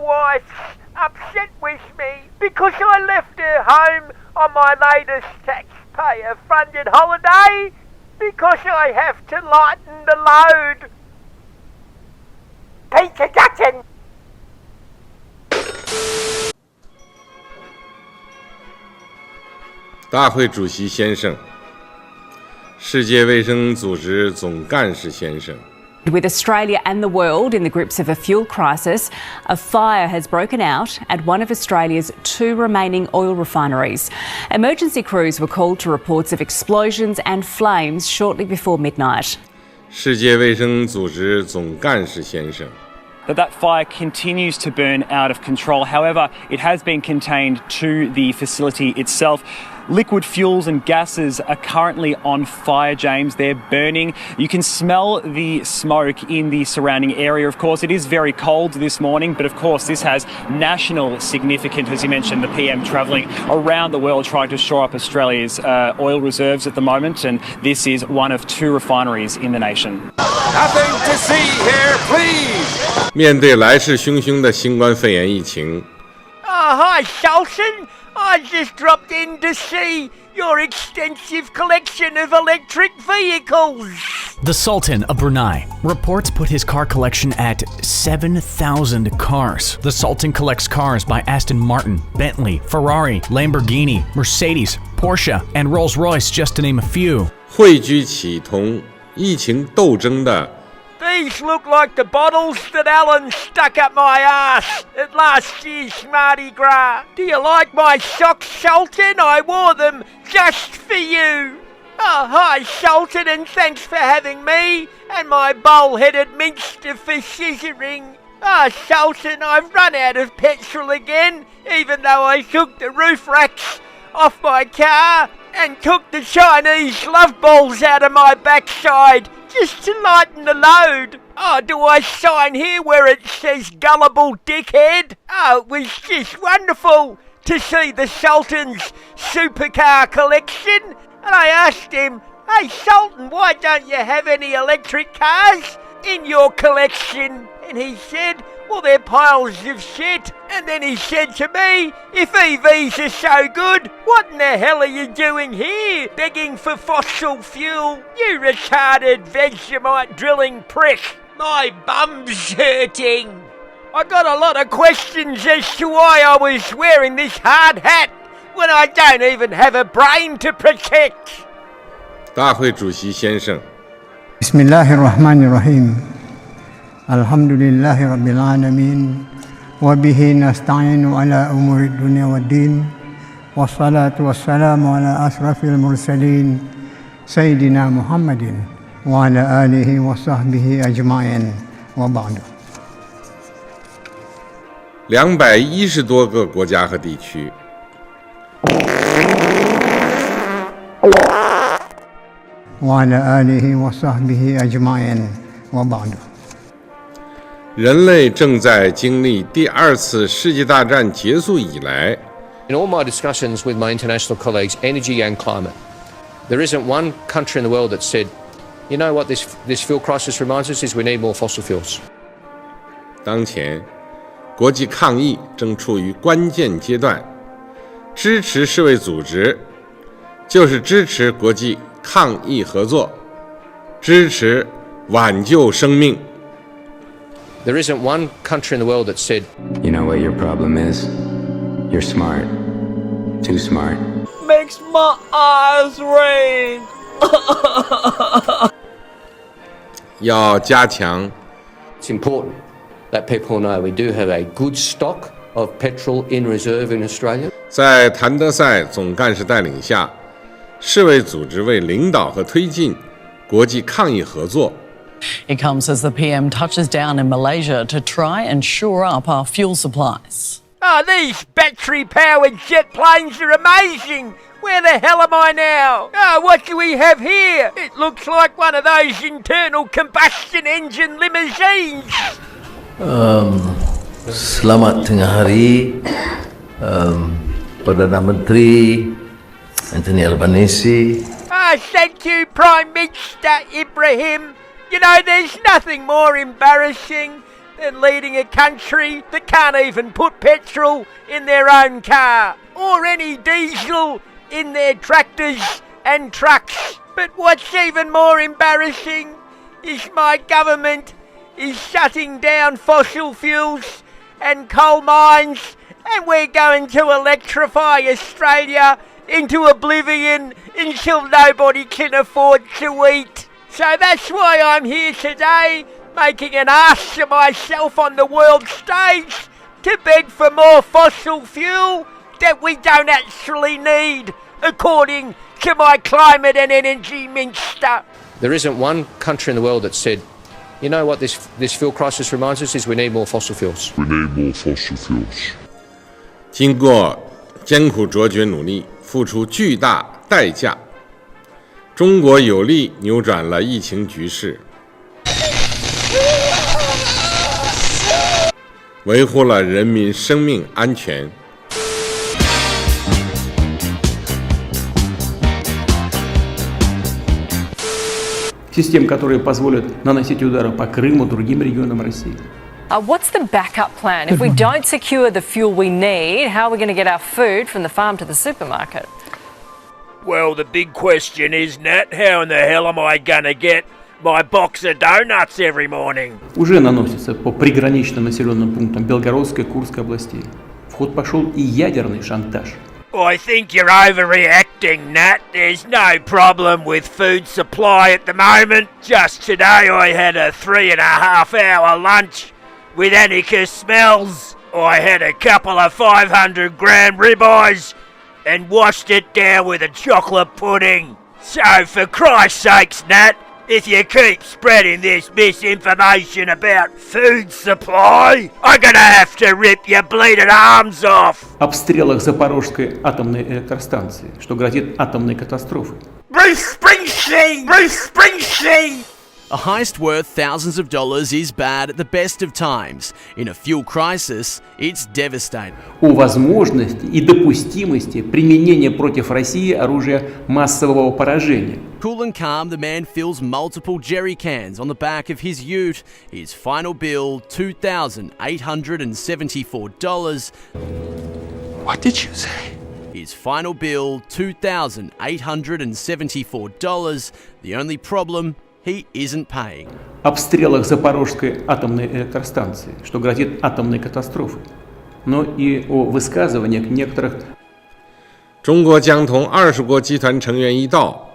wife's upset with me because I left her home on my latest taxpayer-funded holiday because I have to lighten the load. Peter Dutton! 大会主席先生，世界卫生组织总干事先生。With Australia and the world in the grips of a fuel crisis, a fire has broken out at one of Australia's 2 remaining oil refineries. Emergency crews were called to reports of explosions and flames shortly before midnight. 世界卫生组织总干事先生。That fire continues to burn out of control. However, it has been contained to the facility itself. Liquid fuels and gases are currently on fire, James. They're burning. You can smell the smoke in the surrounding area. Of course, it is very cold this morning, but of course, this has national significance. As you mentioned, the PM travelling around the world trying to shore up Australia's oil reserves at the moment, and this is one of 2 refineries in the nation. Nothing to see here, please. 面对来势汹汹的新冠肺炎疫情。Hi, Sultan. I just dropped in to see your extensive collection of electric vehicles. The Sultan of Brunei reports put his car collection at 7,000 cars. The Sultan collects cars by Aston Martin, Bentley, Ferrari, Lamborghini, Mercedes, Porsche, and Rolls-Royce, just to name a few. 汇聚起同疫情斗争的。These look like the bottles that Alan stuck up my ass at last year's Mardi Gras. Do you like my socks, Sultan? I wore them just for you. Oh, hi, Sultan, and thanks for having me and my bowl-headed minster for scissoring. Ah, Sultan, I've run out of petrol again, even though I took the roof racks off my car and took the Chinese love balls out of my backside just to lighten the load. Oh, do I sign here where it says gullible dickhead? Oh, it was just wonderful to see the Sultan's supercar collection. And I asked him, hey Sultan, why don't you have any electric cars in your collection? And he said, well, they're piles of shit. And then he said to me, if EVs are so good, what in the hell are you doing here, begging for fossil fuel? You retarded Vegemite drilling prick. My bum's hurting. I got a lot of questions as to why I was wearing this hard hat when I don't even have a brain to protect. 大会主席先生。Bismillahirrahmanirrahim. Alhamdulillahi Rabbil Alameen. Wabihi nasta'inu ala umuri dunya wa din. Wassalatu wassalamu ala asrafil mursalin. Sayyidina Muhammadin. Wa ala alihi wa sahbihi ajma'in. Wa ba'du. 210多个国家和地区。Wa ala alihi wa sahbihi ajma'in. Wa ba'du. 人类正在经历第2次世界大战结束以来 In all my discussions with my international colleagues, energy and climate, there isn't one country in the world that said, you know what this fuel crisis reminds us is we need more fossil fuels. 当前国际抗疫正处于关键阶段，支持世卫组织就是支持国际抗疫合作，支持挽救生命。There isn't one country in the world that said, you know what your problem is? You're smart. Too smart. Makes my eyes rain. 要加强 it's important that people know we do have a good stock of petrol in reserve in Australia. 在谭德赛总干事带领下，世卫组织为领导和推进国际抗疫合作。It comes as the PM touches down in Malaysia to try and shore up our fuel supplies. Oh, these battery-powered jet planes are amazing. Where the hell am I now? Oh, what do we have here? It looks like one of those internal combustion engine limousines. Selamat tengah hari, Perdana Menteri Anthony Albanese. Oh, thank you, Prime Minister Ibrahim. You know, there's nothing more embarrassing and leading a country that can't even put petrol in their own car or any diesel in their tractors and trucks. But what's even more embarrassing is my government is shutting down fossil fuels and coal mines, and we're going to electrify Australia into oblivion until nobody can afford to eat. So that's why I'm here today, making an ass of myself on the world stage to beg for more fossil fuel that we don't actually need, according to my climate and energy minister. There isn't one country in the world that said, you know what this fuel crisis reminds us is we need more fossil fuels. We need more fossil fuels. 经过艰苦卓绝努力，付出巨大代价，中国有力扭转了疫情局势，维护了人民生命安全。Систем, которые позволят наносить удары по Крыму, другим регионам России. What's the backup plan? If we don't secure the fuel we need, how are we going to get our food from the farm to the supermarket? Well, the big question is, Nat, how in the hell am I going to get my box of donuts every morning? Уже наносится по приграничным населенным пунктам Белгородской, Курской областей. В ход пошел и ядерный шантаж. I think you're overreacting, Nat. There's no problem with food supply at the moment. Just today I had a 3.5-hour lunch with Annika smells. I had a couple of 500-gram ribeyes and washed it down with a chocolate pudding. So for Christ's sakes, Nat, if you keep spreading this misinformation about food supply, I'm gonna have to rip your bleeding arms off. Обстрелах Запорожской атомной электростанции, что грозит атомной катастрофой. Bruce Springsteen! Bruce Springsteen! A heist worth thousands of dollars is bad at the best of times. In a fuel crisis, it's devastating. О возможности и допустимости применения против России оружия массового поражения. Cool and calm, the man fills multiple jerry cans on the back of his ute. His final bill, $2,874. What did you say? His final bill, $2,874. The only problem, he isn't paying. Обстрелах Запорожской атомной электростанции, что грозит атомной катастрофой. Но и о высказываниях некоторых. 中国将同20国集团成员一道。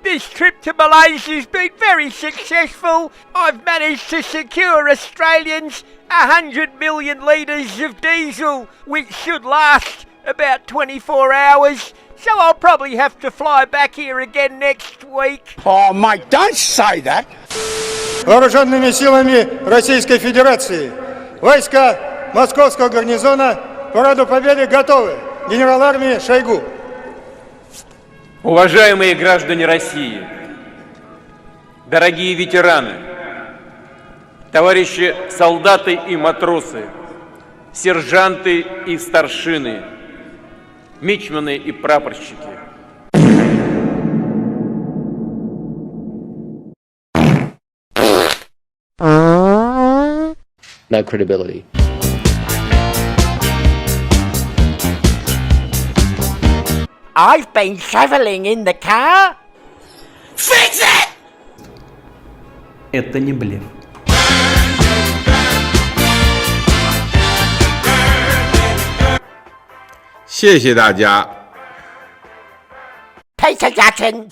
This trip to Malaysia has been very successful. I've managed to secure Australians 100 million litres of diesel, which should last about 24 hours. So I'll probably have to fly back here again next week. Oh, mate, don't say that. Вооруженными силами Российской Федерации. Войска Московского гарнизона параду Победы готовы. Генерал армии Шойгу. Уважаемые граждане России, дорогие ветераны, товарищи солдаты и матросы, сержанты и старшины, мичманы и прапорщики. No credibility. I've been travelling in the car. Fix it! Это не блеф.谢谢大家。Peter Jackson.